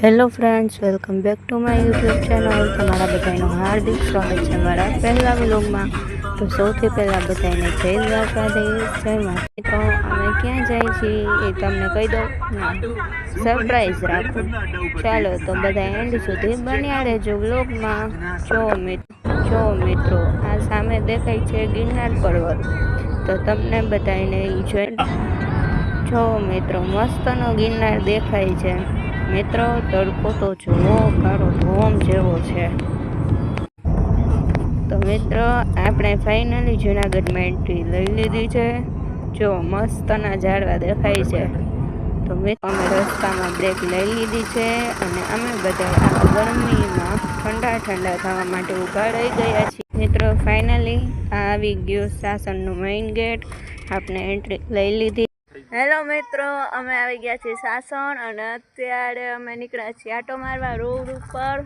Hello friends, welcome back to my YouTube channel. તમારા બધાનું હાર્દિક સ્વાગત છે મારા પહેલા વ્લોગમાં. તો સૌથી પહેલાં બધાને જય દ્વારકાધીશ, જય માં. તો અમે ક્યાં જાય છીએ એ તમને કહી દઉં, ના સરપ્રાઈઝ રાખું. ચાલો તો બધા એન્ડ સુધી બન્યા રહેજો વ્લોગમાં. જો મિત્રો, આ સામે દેખાય છે ગિરનાર પર્વત. તો તમને બધાને જો મિત્રો, મસ્તનો ગિરનાર દેખાય છે. મિત્રો, તડકો તો જુઓ, કાળો ધોમ જેવો છે. તો મિત્રો, આપણે ફાઇનલી જૂનાગઢમાં એન્ટ્રી લઈ લીધી છે. જો મસ્તના ઝાડવા દેખાય છે. તો મિત્રો, અમે રસ્તામાં બ્રેક લઈ લીધી છે અને અમે બધા આ ગરમીમાં ઠંડા થવા માટે ઊભા રહી ગયા છીએ. મિત્રો, ફાઇનલી આવી ગયો સાસણનું મેઇન ગેટ. આપણે એન્ટ્રી લઈ લીધી. હેલો મિત્રો, અમે આવી ગયા છીએ સાસણ અને અત્યારે અમે નીકળ્યા છીએ આટો મારવા રોડ ઉપર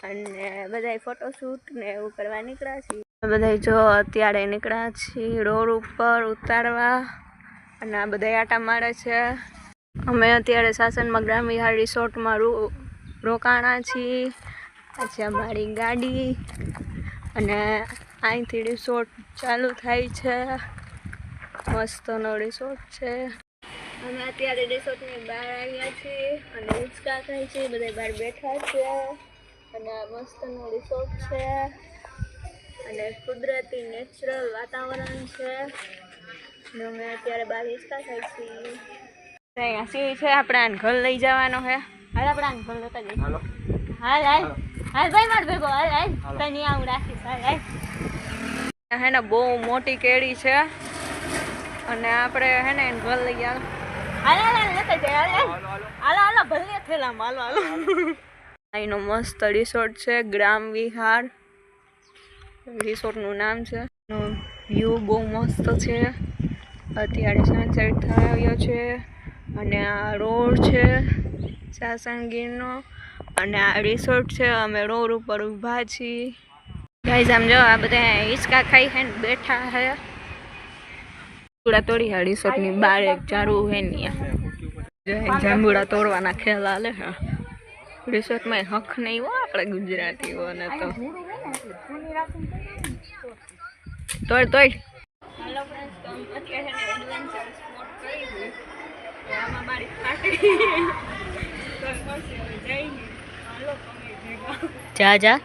અને બધા ફોટોશૂટ ને એવું કરવા નીકળ્યા છીએ. બધા જો અત્યારે નીકળ્યા છીએ રોડ ઉપર ઉતારવા અને આ બધા આટા મારે છે. અમે અત્યારે સાસણમાં ગ્રામ વિહાર રિસોર્ટમાં રોકાણા છીએ. પછી અમારી ગાડી અને અહીંથી રિસોર્ટ ચાલુ થાય છે. મસ્તનો રિસોર્ટ છે. અમે અત્યારે રિસોર્ટની બહાર આવ્યા છીએ અને હિંચકા ખાઈ છે. બધા બહાર બેઠા છે અને આ મસ્તનો રિસોર્ટ છે અને કુદરતી નેચરલ વાતાવરણ છે. અને અમે અત્યારે બહાર હિંચકા ખાઈ છીએ. અહીંયા સીવી છે, આપણે આને ઘર લઈ જવાનો છે. હાલ આપણે આને ઘર લેતા જઈએ. હાલ હાલ હાલ ભાઈ, માર ભેગો હાલ હાલ, તને આવું રાખીશ. હાલ હાલ. હે ને બહુ મોટી કેળી છે અને આપણે હે ને એને ઘર લઈ ગયા. હાલો ભલે થેલામાં હાલો. અહીંનો મસ્ત રિસોર્ટ છે, ગ્રામ વિહાર રિસોર્ટનું નામ છે. વ્યૂ બહુ મસ્ત છે. અત્યારે સનસેટ થયો છે અને આ રોડ છે સાસણગીરનો અને આ રિસોર્ટ છે. અમે રોડ ઉપર ઊભા છીએ. ગાઈઝ આમ જો, આ બધા હિંચકા ખાઈ છે ને બેઠા છે. જાંબુડા તોડી હા રિસોર્ટની બહાર એક ઝાડવું હે ને જાંબુડા તોડવાના ખેલ હાલે છે. રિસોર્ટમાં હક નહીં હો આપણે ગુજરાતીઓને તો. તોડ હેલો ફ્રેન્ડ્સ, તો અત્યારે એડવેન્ચર સ્પોટ કરી છે. આમાં મારી ફાટી જા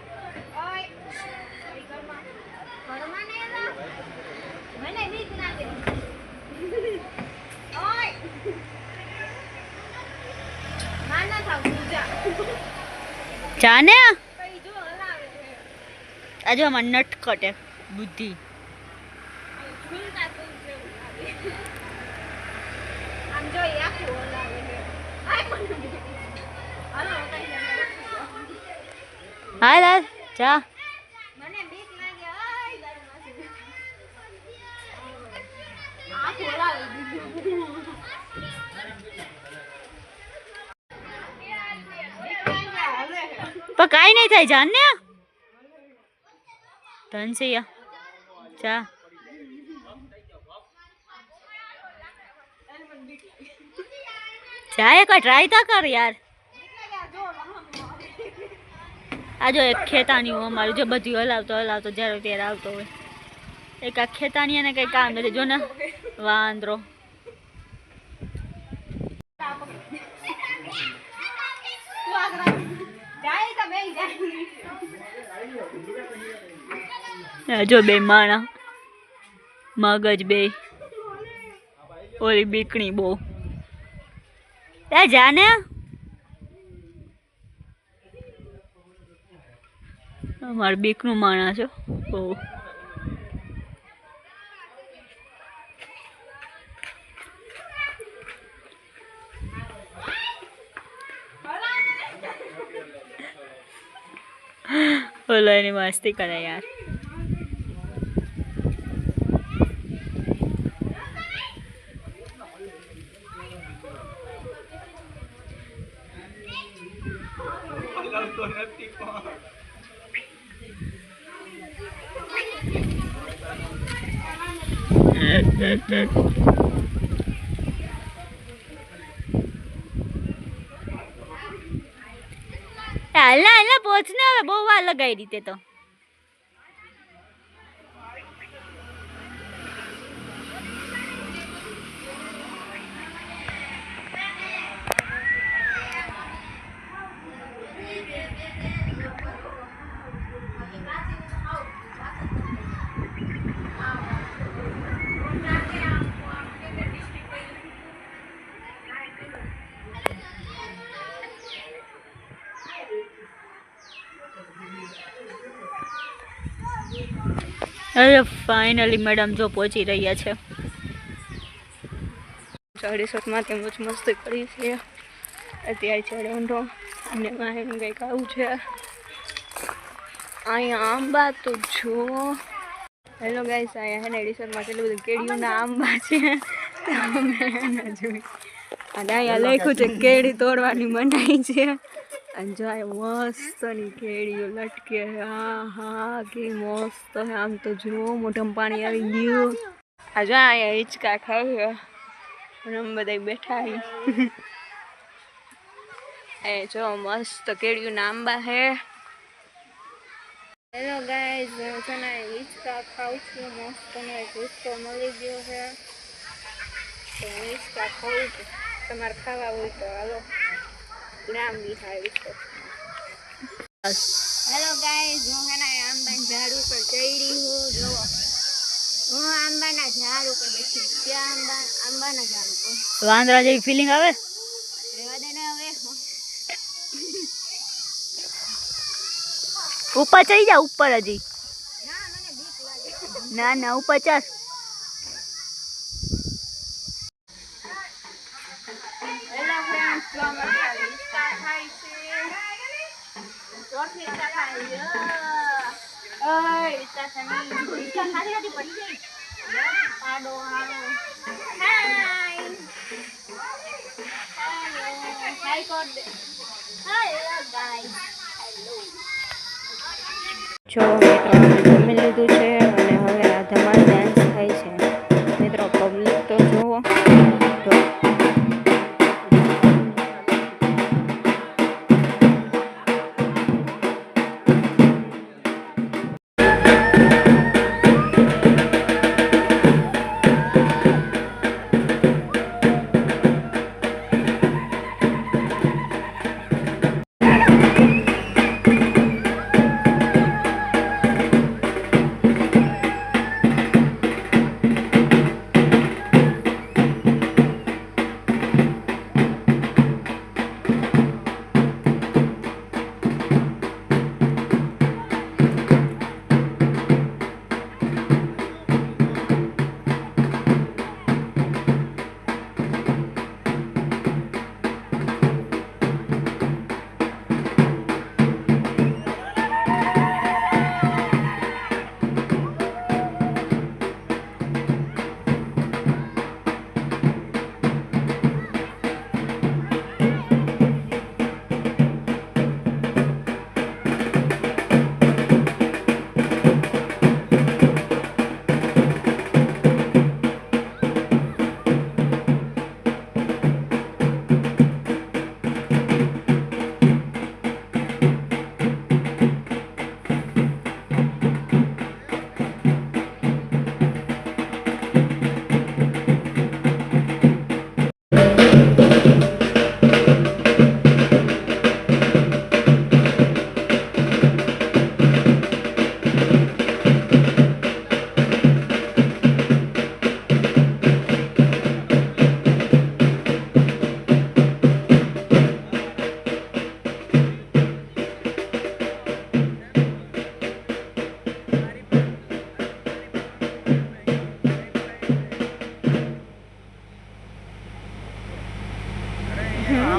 જાને આજે અમાર નટકટ બુદ્ધિ. હાલ હાલ જા. પણ કાંઈ નહીં થાય જાન ને ધનસિયા ચા. ચા એક ટ્રાય તા કર યાર. આ જો એક ખેતાની અમારી જો બધી હલાવતો જ્યારે ત્યારે આવતો હોય. એક આ ખેતાની એને કઈ કામ નથી જો ને વાંદરો. જો બે માણા મગજ બે ઓલી બીકણી બહુ. જાને અમારે બીકનું માણા છો બહુ. ઓલા એની મસ્તી કરે યાર. હાલા હાલા પહોંચ ને હવે બહુ વાર લગાવી રીતે તો અરે ફાઇનલી મેડમ જો પહોંચી રહ્યા છે રિસોર્ટમાંથી મોજ મસ્તી કરી છે અત્યારે ચડે ઊંધો અને એનું કંઈક આવું છે અહીંયા આંબા તો જો હેલો ગાઈસ અહીંયા હે ને રિસોર્ટમાં કેટલું બધું કેળીઓના આંબા છે અમે જોઈ અને અહીંયા લખ્યું છે કેળી તોડવાની મનાઈ છે અને જો મસ્તની કેળીઓ લટકે હા હા કે મસ્ત આમ તો જુઓ મોઢામાં પાણી આવી ગયું આ જો અહીંયા હિંચકા ખાય અને અમે બધા બેઠા એ જો મસ્ત કેળીઓના આંબા હે હેલો ગાઈસ હું છે ને હિંચકા ખાઉં છું મસ્ત ને હિંચકો મળી ગયો છે તો હિંચકા ખાઉં છું તમારે ખાવા હોય તો હાલો નામ બિહારી છે હેલો ગાઈસ હું છે ને આંબાના ઝાડ ઉપર જઈ રહી હું જોવો હું આંબાના ઝાડ ઉપર બેઠી ત્યાં આંબાના ઝાડ ઉપર વાંદરા જેવી ફિલિંગ આવે રેવા દે ને હવે ઉપર ચડી જા ઉપર હજી ના ના ઉપર ચાલ હેલો ફ્રેન્ડ્સ જો અમારે રિક્ષા ખાઈ છે ચોથી રિક્ષા ખાઈ ઓય રિક્ષા ખાની રિક્ષા ખાલી હતી પડી ગઈ પાડો હાલો હાય હાય કોડ દે હાય ગાઈસ હેલો જો મિત્રો જમી લીધું છે અને હવે આ ધમાલ ડાન્સ થાય છે મિત્રો પબ્લિક તો જુઓ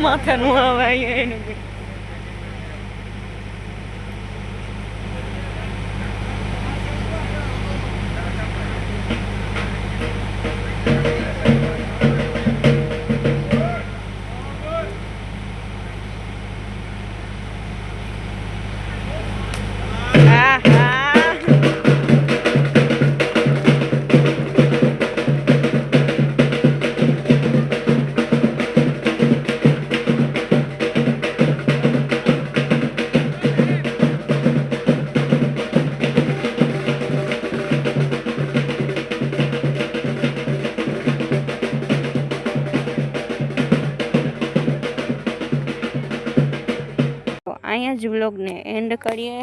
માથાનું આવે એનું અહીંયા જ વ્લોગને એન્ડ કરીએ.